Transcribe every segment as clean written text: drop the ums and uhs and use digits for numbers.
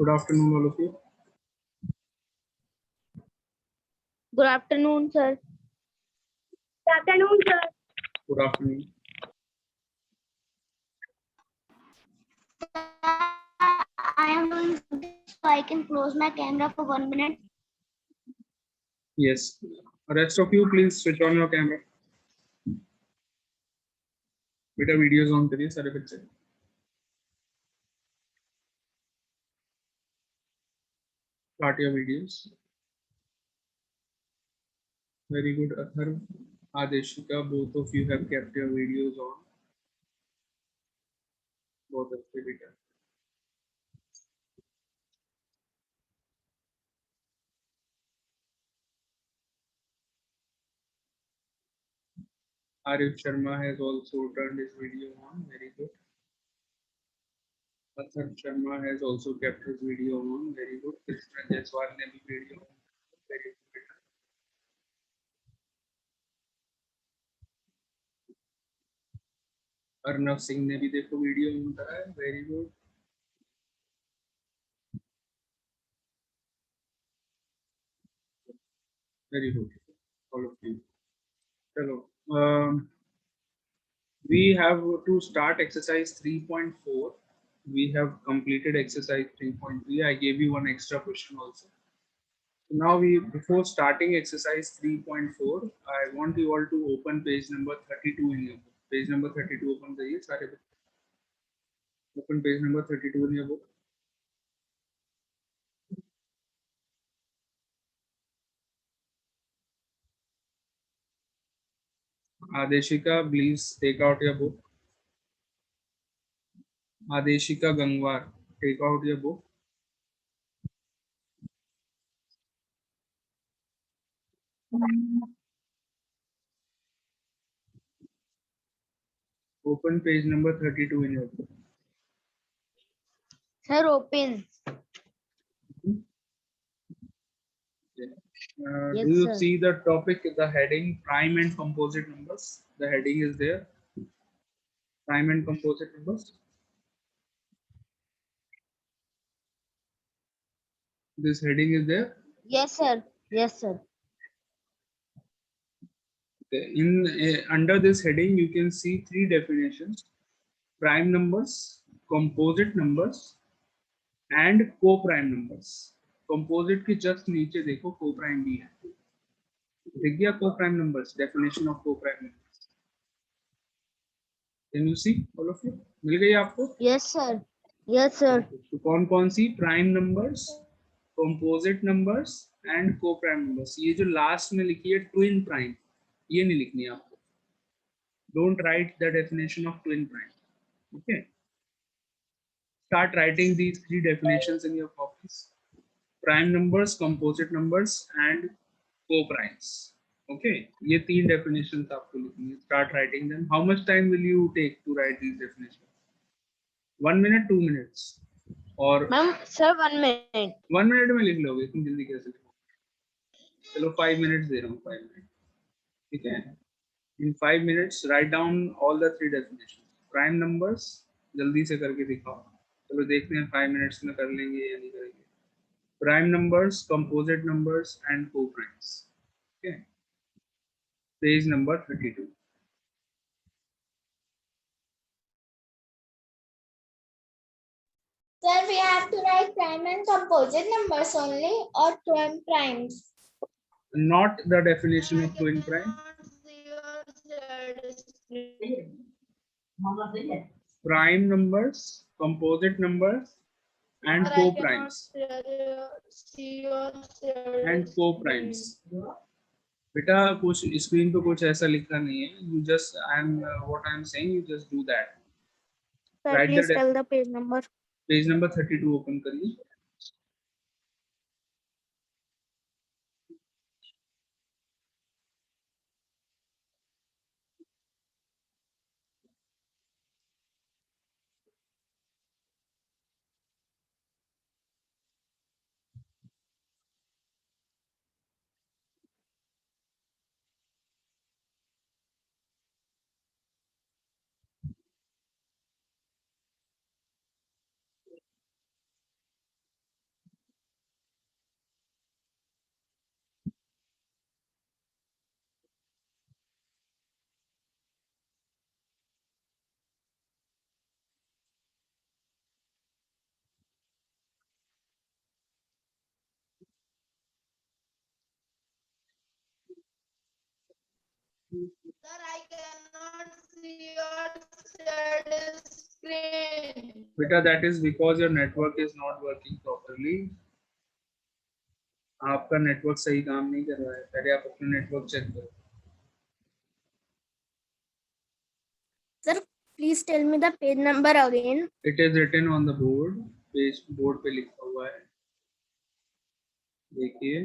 Good afternoon, all of you. Good afternoon, sir. Good afternoon, sir. Good afternoon. I am doing something so I can close my camera for 1 minute. Yes. Rest of you, please switch on your camera. बेटा videos on करिए सारे बच्चे. Start your videos. Very good, Atharv. Adeshika, both of you have kept your videos on. बहुत अच्छे बेटा. Arif Sharma has also turned his video on. Very good. Atharv Sharma has also kept his video on. Very good. Krishna Jaiswal ने भी video on. Very good बेटा. अर्नव सिंह ने भी देखो video on करा है. Very good. Very good, all of you. Hello. We have to start exercise 3.4. We have completed exercise 3.3. I gave you one extra question also. Now before starting exercise 3.4, I want you all to open page number 32 in your book. Page number 32 open the सारे book. Open page number 32 in your book. Adeshika, please take out your book. Adeshika Gangwar, take out your book. Open page number 32 in your book. Sir, open. Yes, do you sir. see the topic, the heading, prime and composite numbers? The heading is there. Prime and composite numbers. This heading is there. Yes, sir. Yes, sir. In under this heading, you can see three definitions: prime numbers, composite numbers, and co-prime numbers. Composite के just नीचे देखो co-prime भी है. दिख गया co-prime numbers? Definition of co-prime numbers. Can you see all of you? मिल गई आपको? Yes, sir. Yes, sir. तो कौन कौन सी prime numbers, composite numbers and coprime numbers. ये जो लास्ट में लिखी है ट्विन प्राइम, ये नहीं लिखनी है आपको. Don't write the definition of twin prime. Okay, start writing these three definitions in your copies. Prime numbers, composite numbers and coprimes. Okay, ये तीन डेफिनेशंस आपको लिखनी है. Start writing them. How much time will you take to write these definitions? 1 minute, 2 minutes? और Ma'am, sir, 1 minute. 1 minute में लिख लोगे? तुम जल्दी कैसे लिखोगे? चलो 5 minutes दे रहा हूँ. 5 minutes, ठीक है. In 5 minutes write down all the three definitions. Prime numbers जल्दी से करके दिखाओ. चलो देखते हैं 5 minutes में कर लेंगे या नहीं करेंगे. Prime numbers, composite numbers and co-primes. Okay. Page number 32. Sir, we have to write prime and composite numbers only or twin primes? Not the definition of twin prime. Prime numbers, composite numbers and co-primes. And co-primes. बेटा कुछ screen पे कुछ ऐसा लिखा नहीं है. You just what I am saying, you just do that. Sir, Write please the tell the page number. Page number 32 open करिए. Sir, I cannot see your shared screen. Beta, that is because your network is not working properly. आपका network सही काम नहीं कर रहा है, पहले आप अपना नेटवर्क चेक करो. Sir, please tell me the page number again. It is written on the board. Page board पे लिखा हुआ है, देखिए.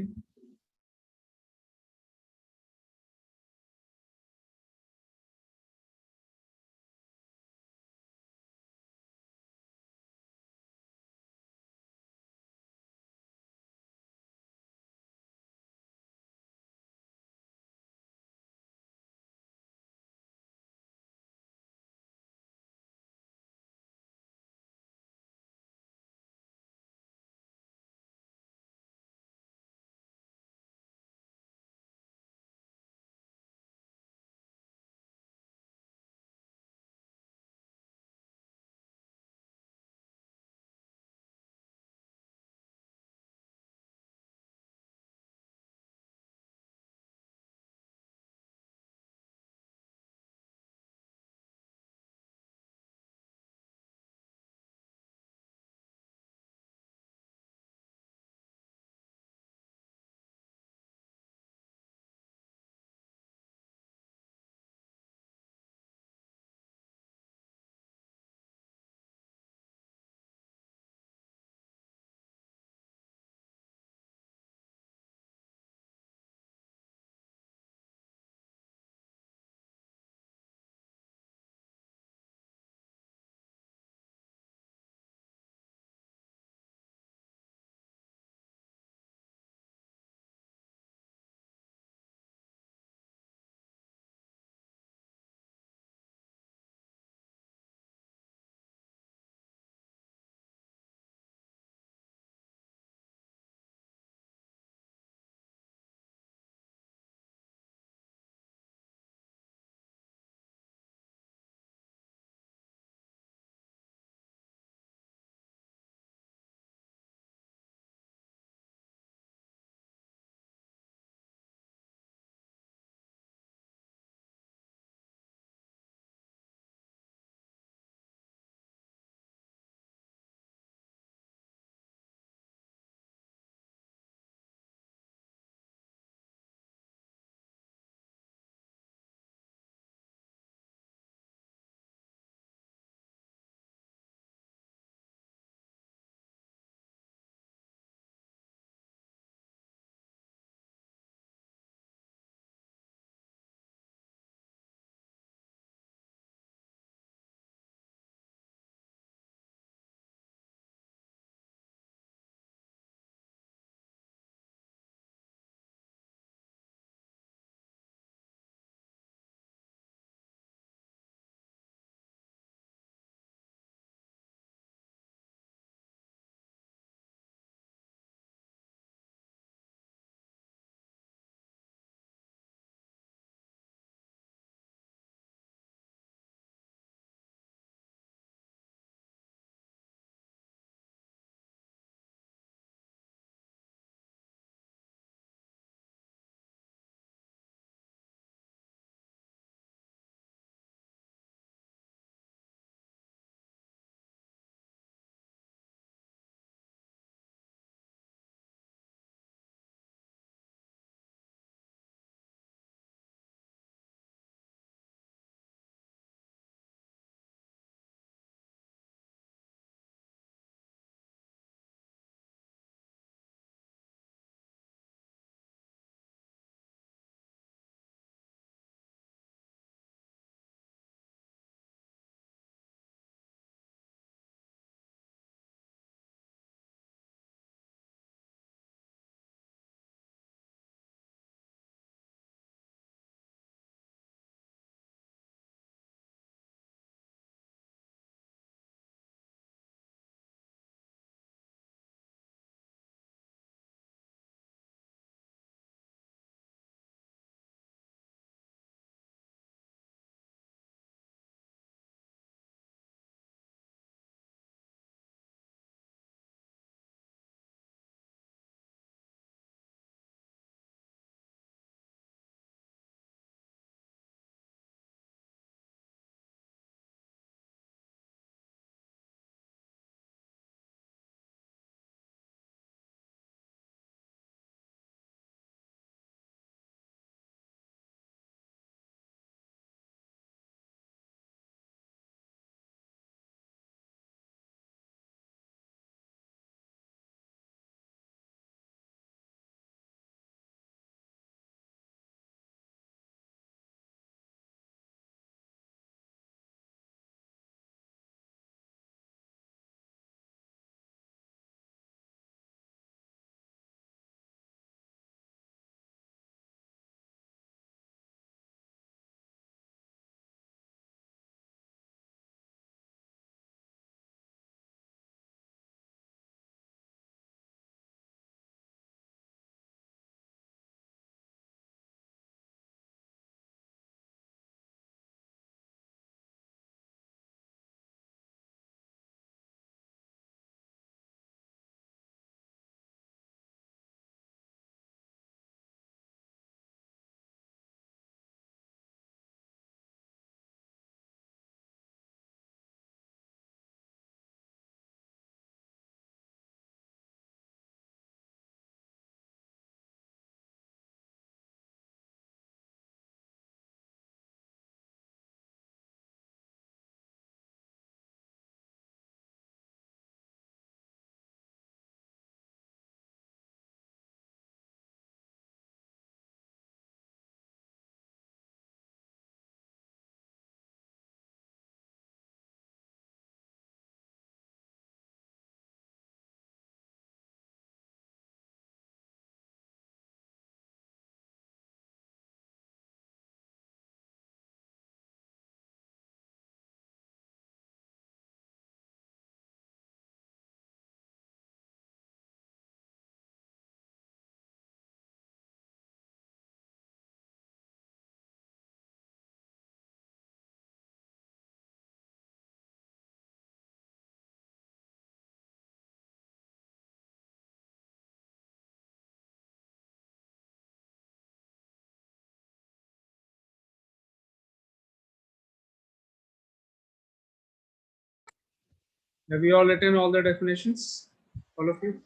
Have you all written all the definitions? All of you?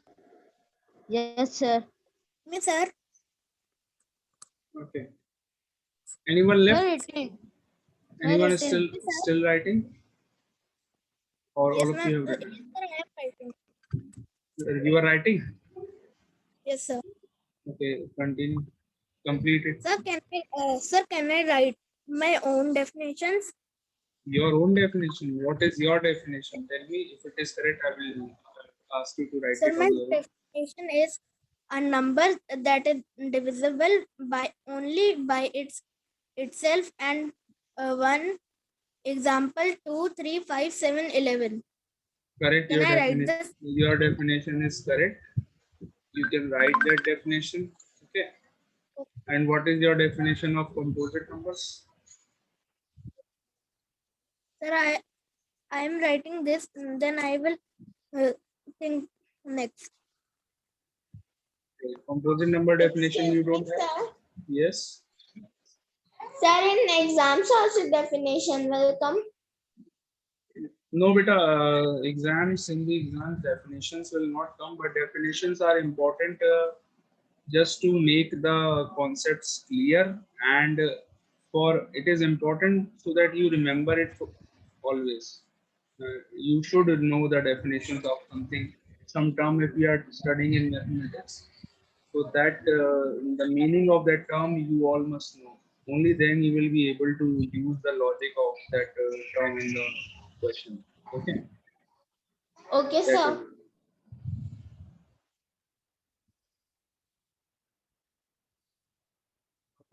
Yes, sir. Me, sir. Okay. Anyone left? Sir, it is. Anyone is written. still writing? Or Yes, all of ma'am. you have Yes, written? sir, I am writing. You are writing? Yes, sir. Okay, continue. Complete it. Sir, can I write my own definitions? Your own definition. What is your definition? Tell me. If it is correct, I will ask you to write Sir, it my on your own. definition is a number that is divisible by only by itself and one example 2, 3, 5, 7, 11. Correct. Can Your I write definition. this? Your definition is correct. You can write that definition. Okay. And what is your definition of composite numbers? Sir, I am writing this, then I will think next. Okay. Composite number definition you don't have? Sir, Yes. sir, in exams also definition will come. No, beta, exams in the exams definitions will not come, but definitions are important just to make the concepts clear and for it is important so that you remember it for always. You should know the definitions of something, some term if you are studying in mathematics. So that the meaning of that term you all must know. Only then you will be able to use the logic of that term in the question. Okay. Okay, That sir. is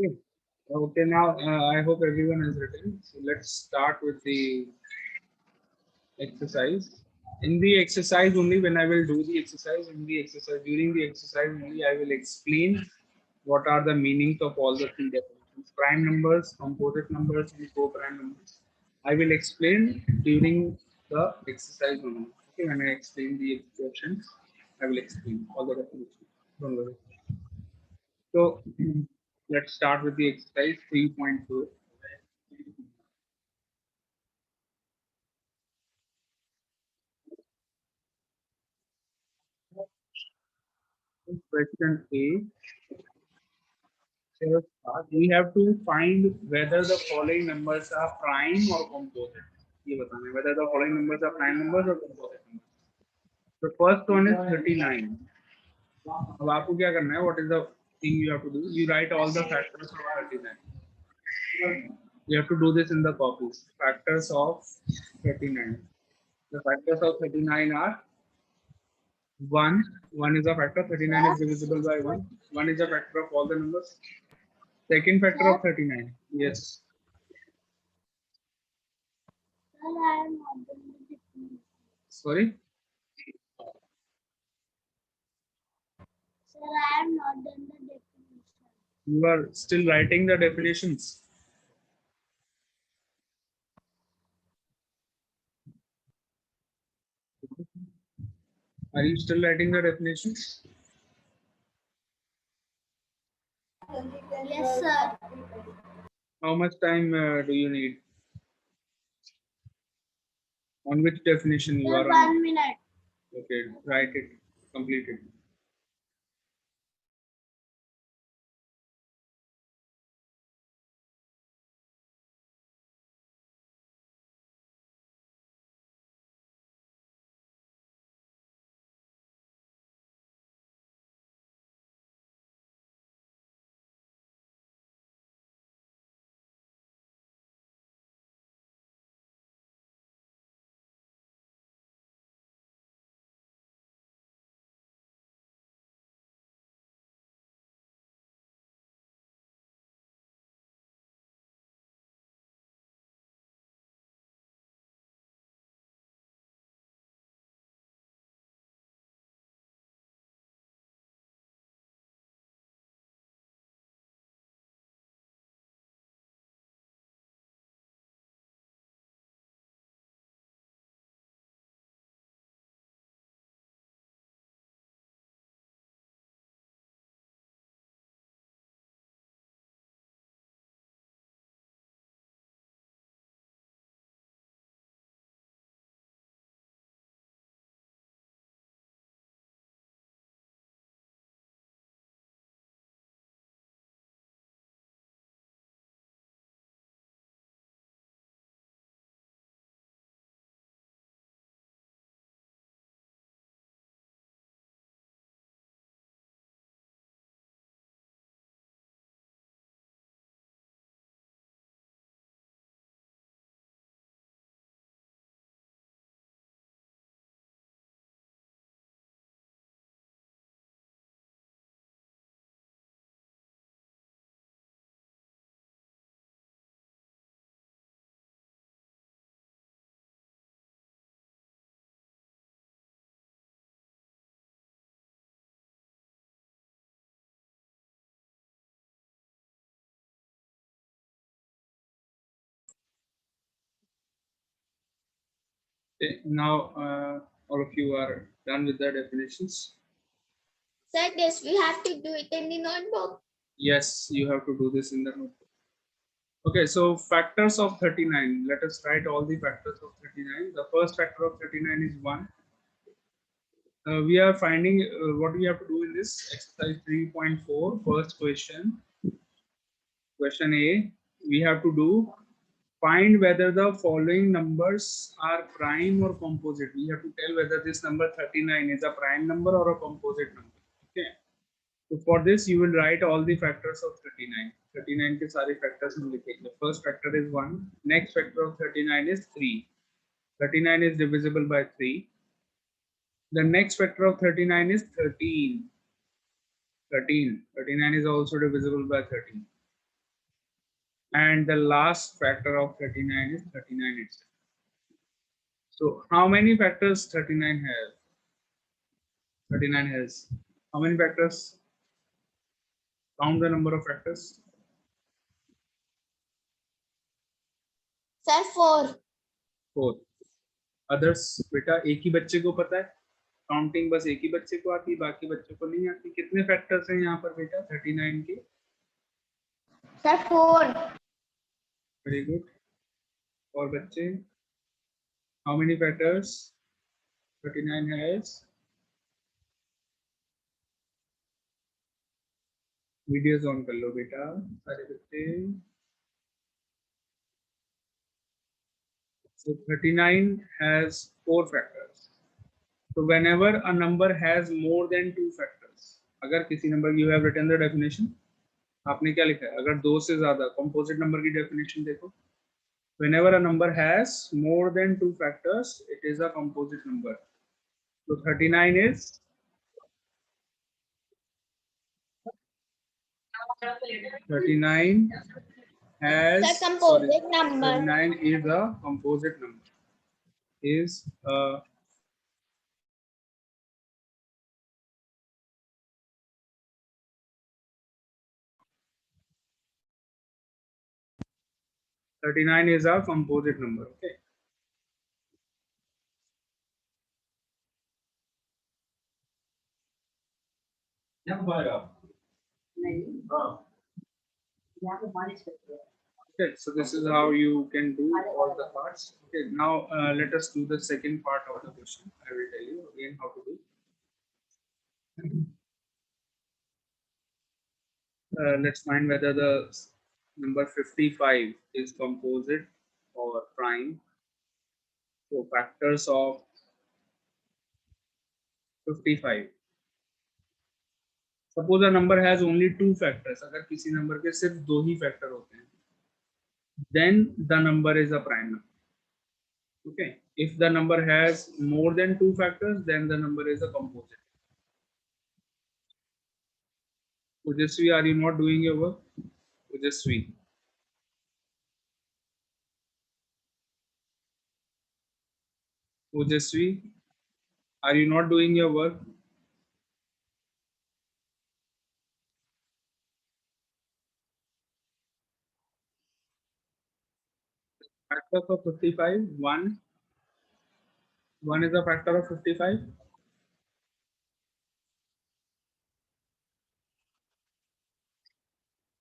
okay. Okay, now I hope everyone has written. So let's start with the exercise. In the exercise only, when I will do the exercise, in the exercise, during the exercise only, I will explain what are the meanings of all the three definitions: prime numbers, composite numbers, and co-prime numbers. I will explain during the exercise only. Okay, when I explain the expressions, I will explain all the definitions. Don't worry. So let's start with the exercise 3.4. Question A. We have to find whether the following numbers are prime or composite. ये बताना है whether the following numbers are prime numbers or composite numbers. The first one is 39. अब आपको क्या करना है? What is the thing you have to do? You write all the factors of 39. You have to do this in the copies. Factors of 39. The factors of 39 are 1. 1 is a factor. 39 is divisible by 1. 1 is a factor of all the numbers. Second factor of 39. Yes. Sorry. Sir, I have not done the definition. You are still writing the definitions. Are you still writing the definitions? Yes, sir. How much time do you need? On which definition you Sir, are on? 1 minute. Okay, write it. Complete it. Okay, now all of you are done with the definitions. Sir, this we have to do it in the notebook. Yes, you have to do this in the notebook. Okay, so factors of 39. Let us write all the factors of 39. The first factor of 39 is 1. We are finding what we have to do in this exercise 3.4. First question. Question A. We have to do find whether the following numbers are prime or composite. We have to tell whether this number 39 is a prime number or a composite number. Okay. So for this, you will write all the factors of 39. 39 के सारे factors हम लिखेंगे. The first factor is 1. Next factor of 39 is 3. 39 is divisible by 3. The next factor of 39 is 13. 13. 39 is also divisible by 13. And the last factor of 39 is 39 itself. So how many factors 39 has? 39 has how many factors? Count the number of factors. Sir, 4. 4. Others बेटा एक ही बच्चे को पता है. Counting बस एक ही बच्चे को आती है, बाकी बच्चों को नहीं आती. कितने फैक्टर्स हैं यहाँ पर बेटा 39 के? Sir, 4. Very good. और बच्चे how many factors 39 has? Videos on कर लो बेटा सारे बच्चे. So 39 has 4 factors. So whenever a number has more than 2 factors, अगर किसी number you have written the definition, आपने क्या लिखा है? अगर 2 से ज्यादा composite number की definition देखो. Whenever a number has more than 2 factors, it is a composite number. So 39 is 39 has Sir, composite number. 39 is a composite number. Is a 39 is a composite number. Okay. Okay, so this is how you can do all the parts. Okay, now let us do the second part of the question. I will tell you again how to do. Let's find whether the number 55 is composite or prime. So factors of 55. Suppose a number has only 2 factors. अगर किसी number के सिर्फ 2 ही factor होते हैं, then the number is a prime number. Okay. If the number has more than 2 factors, then the number is a composite. Ujasvi, are you not doing your work? Ujasvi. Ujasvi, are you not doing your work? Factors of 55, 1. 1 is a factor of 55.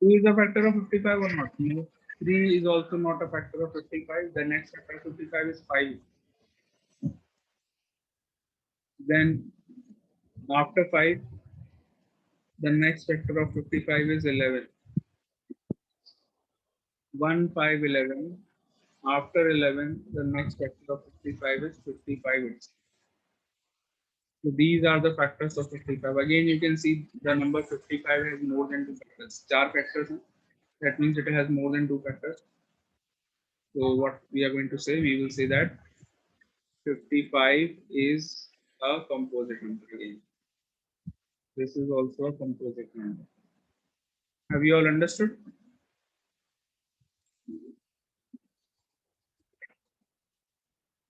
2 is a factor of 55 or not? No. 3 is also not a factor of 55. The next factor of 55 is 5. Then after 5, the next factor of 55 is 11. 1, 5, 11. After 11, the next factor of 55 is 55 itself. So these are the factors of 55. Again, you can see the number 55 has more than 2 factors. 4 factors. That means it has more than 2 factors. So what we are going to say, we will say that 55 is a composite number again. This is also a composite number. Have you all understood?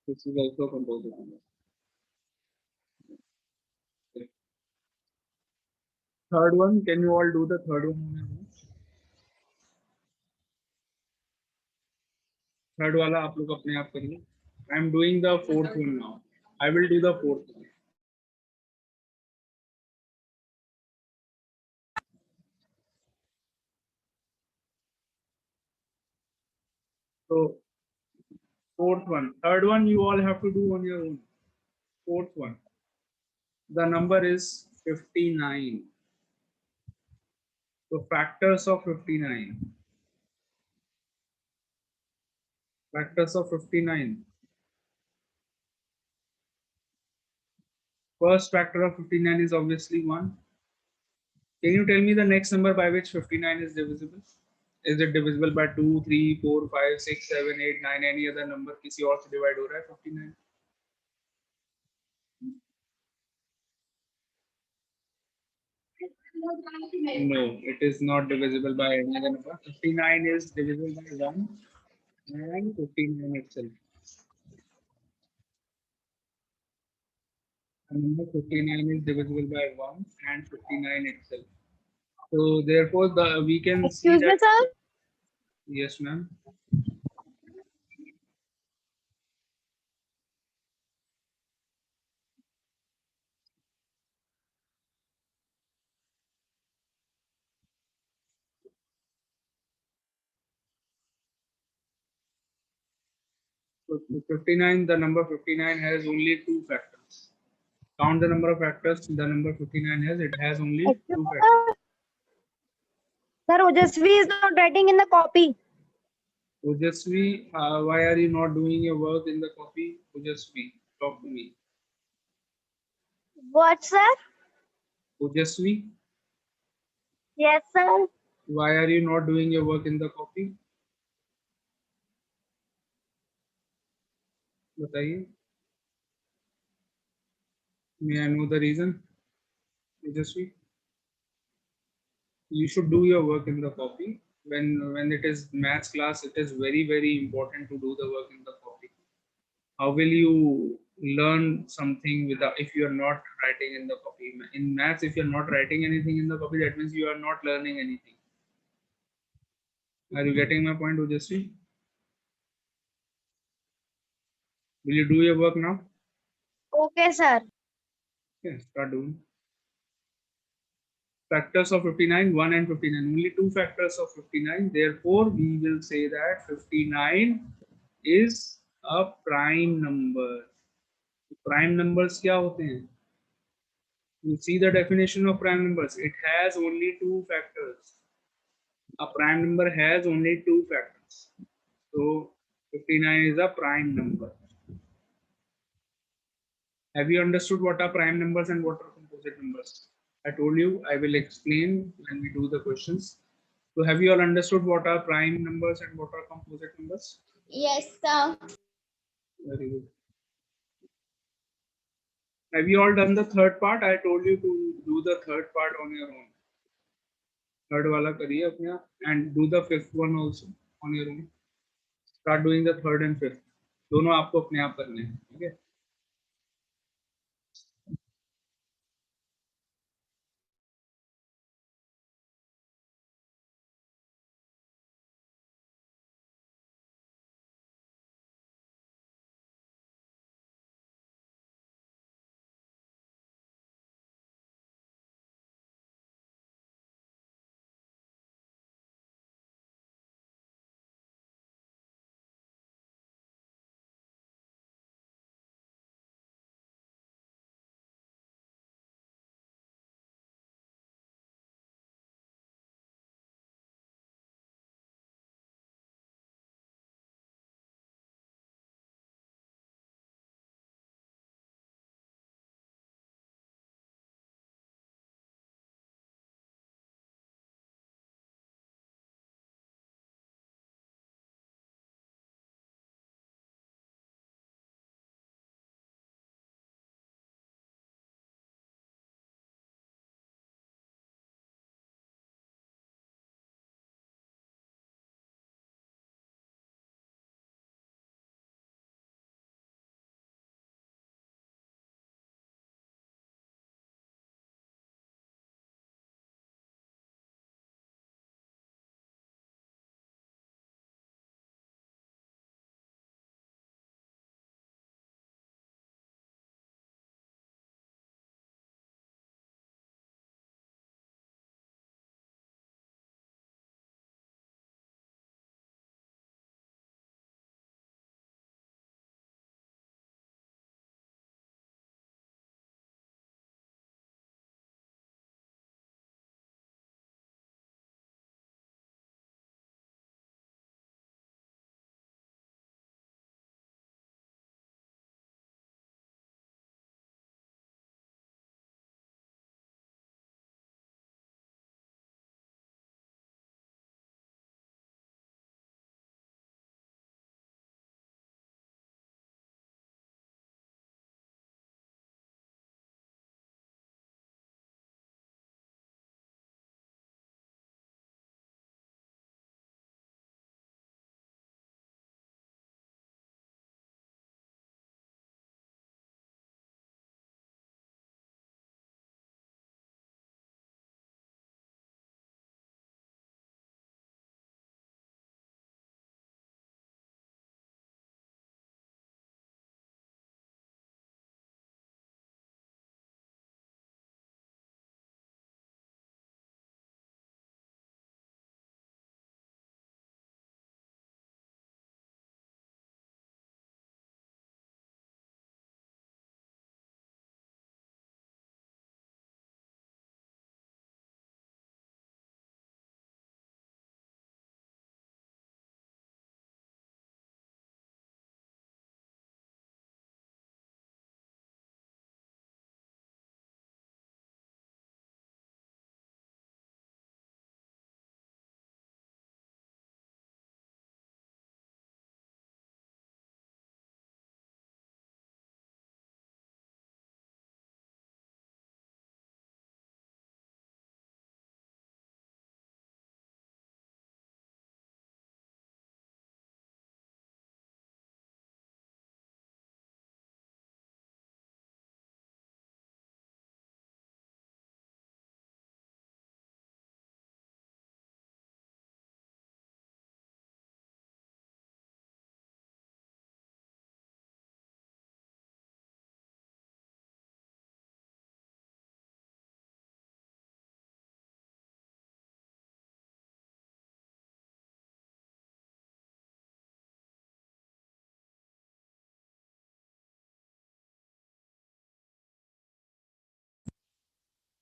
This is also a composite number. Okay. Third one, can you all do the third one? Third वाला आप लोग अपने आप करिए. I'm doing the fourth one now. I will do the fourth one. So fourth one, third one you all have to do on your own. Fourth one, the number is 59. So factors of 59. Factors of 59. First factor of 59 is obviously 1. Can you tell me the next number by which 59 is divisible? Is it divisible by 2, 3, 4, 5, 6, 7, 8, 9, any other number? किसी और से divide हो रहा है 59? No, it is not divisible by any other number. 59 is divisible by 1 and 59 itself. And number 59 is divisible by 1 and 59 itself. So therefore, we can see Excuse me, that. sir. Yes, ma'am. So 59, the number 59 has only 2 factors. Count the number of factors the number 59 has. It has only Excuse 2 me, factors. sir. Sir, Ojasvi is not writing in the copy. Ujasvi, why are you not doing your work in the copy? Ujasvi, talk to me. What, sir? Ujasvi, Yes, sir. why are you not doing your work in the copy? बताइए. May I know the reason? Ujasvi, you should do your work in the copy. When it is maths class, it is very important to do the work in the copy. How will you learn something without if you are not writing in the copy? In maths, if you're not writing anything in the copy, that means you are not learning anything. Are you getting my point, Ujasvi? Will you do your work now? Okay, sir. Okay, start doing. Factors of 59, 1 and 59. Only 2 factors of 59. Therefore, we will say that 59 is a prime number. Prime numbers क्या होते हैं? You see the definition of prime numbers. It has only 2 factors. A prime number has only 2 factors. So 59 is a prime number. Have you understood what are prime numbers and what are composite numbers? I told you I will explain when we do the questions. So have you all understood what are prime numbers and what are composite numbers? Yes, sir. Very good. Have you all done the third part? I told you to do the third part on your own. Third wala kariye apne aap and do the fifth one also on your own. Start doing the third and fifth. दोनों आपको अपने आप करने हैं, ठीक है?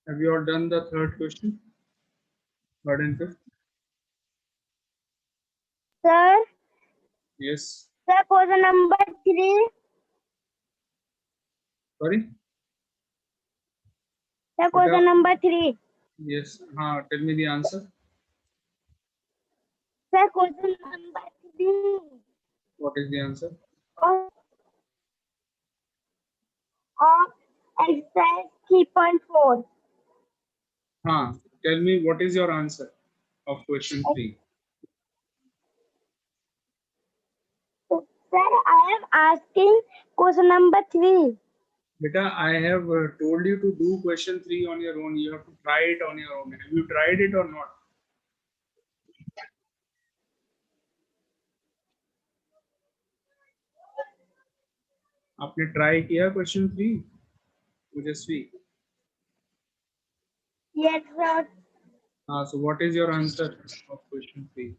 Have you all done the third question? Third and fifth? Sir, Yes. sir, question number 3. Sorry? Sir, What question number 3. Yes. Tell me the answer. Sir, question number 3. What is the answer? Of exercise 3.4. Tell me what is your answer of question 3? Sir, I am asking question number 3. Beta, I have told you to do question 3 on your own. You have to try it on your own. Have you tried it or not? आपने try किया question 3? Ujasvi. Yes, sir. So what is your answer of question 3?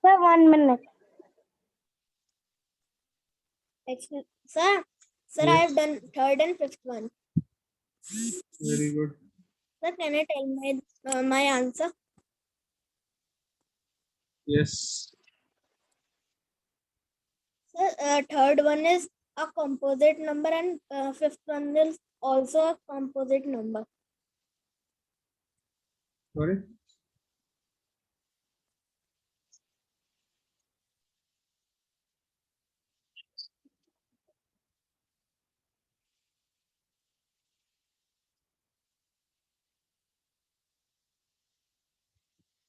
Sir, 1 minute. Sir, I Yes. have done third and fifth one. Very good. Sir, can I tell my answer? Yes. Sir, third one is a composite number and fifth one is also a composite number. Sorry.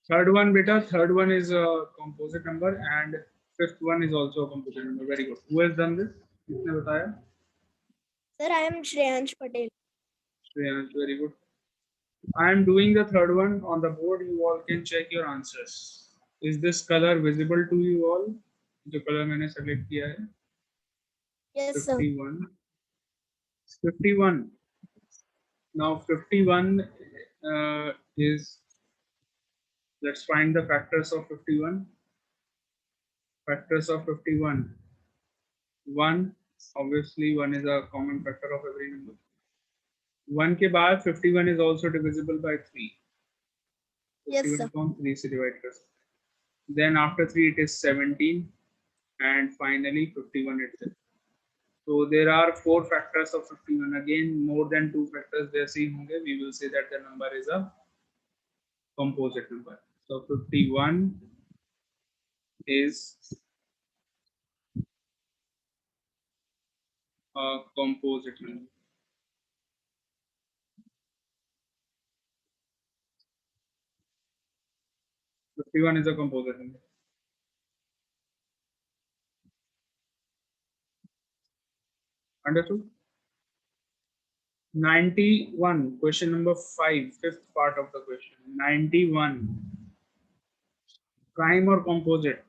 Third one, beta. Third one is a composite number and fifth one is also a composite number. Very good. Who has done this? किसने बताया? Sir, I am Shreyansh Patel. Shreyansh, very good. I am doing the third one on the board. You all can check your answers. Is this color visible to you all? जो color मैंने select किया है? Yes, sir. 51. 51. Now 51 is, let's find the factors of 51. Factors of 51. 1, obviously 1 is a common factor of every number. 1 के बाद 51 is also divisible by 3. Yes, 51 sir. को हम 3 से divide कर सकते हैं. Then after 3 it is 17 and finally 51 itself. So there are 4 factors of 51. Again, more than 2 factors there seen होंगे. We will say that the number is a composite number. So 51 is a composite number. Fifty-one is a composite number. Understood? 91, question number 5, fifth part of the question. 91. Prime or composite?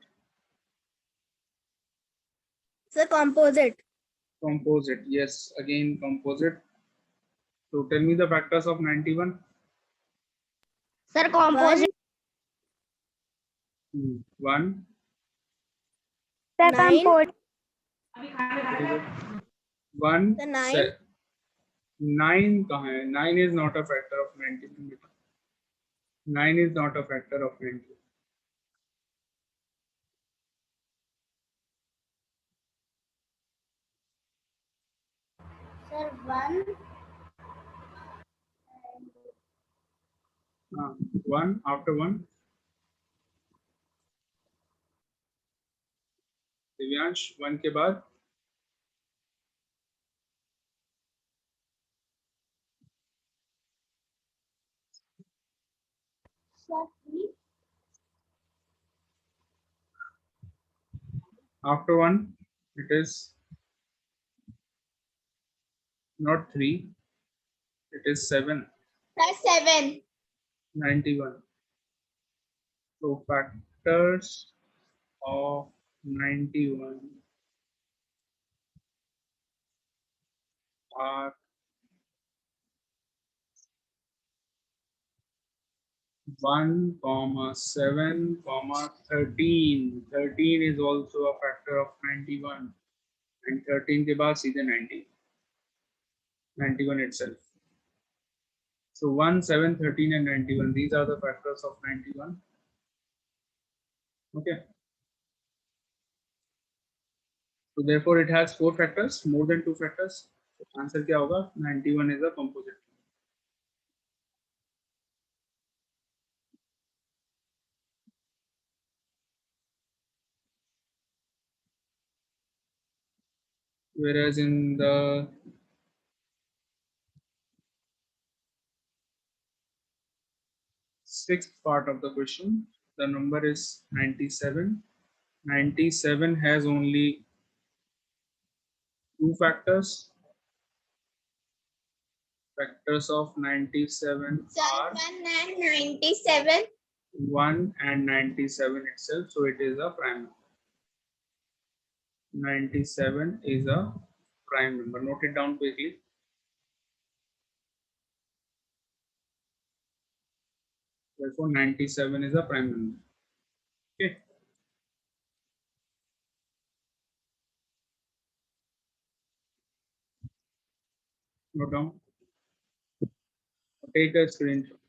Sir, composite. Composite, yes, again composite. So tell me the factors of 91. Sir, composite. 1. Sir, 9. composite. 1. The 9. 9 कहाँ है? 9 is not a factor of 91. 9 is not a factor of 91. Sir, 1. 1 after 1. Divyansh 1 के बाद Sir, 3. after 1 it is not 3, it is 7. Sir, 7. 91. So factors of 91 are 1, 7, 13. 13 is also a factor of 91. And 13 के बाद सीधे 90. 91 itself. So 1, 7, 13 and 91. These are the factors of 91. Okay. So therefore it has 4 factors, more than 2 factors. So answer क्या होगा? 91 is a composite. Whereas in the sixth part of the question, the number is 97. 97 has only 2 factors. Factors of 97 are 1 and 97. 1 and 97 itself. So it is a prime number. 97 is a prime number. Note it down quickly. Therefore, 97 is a prime number. Okay. Note down. Take a screenshot.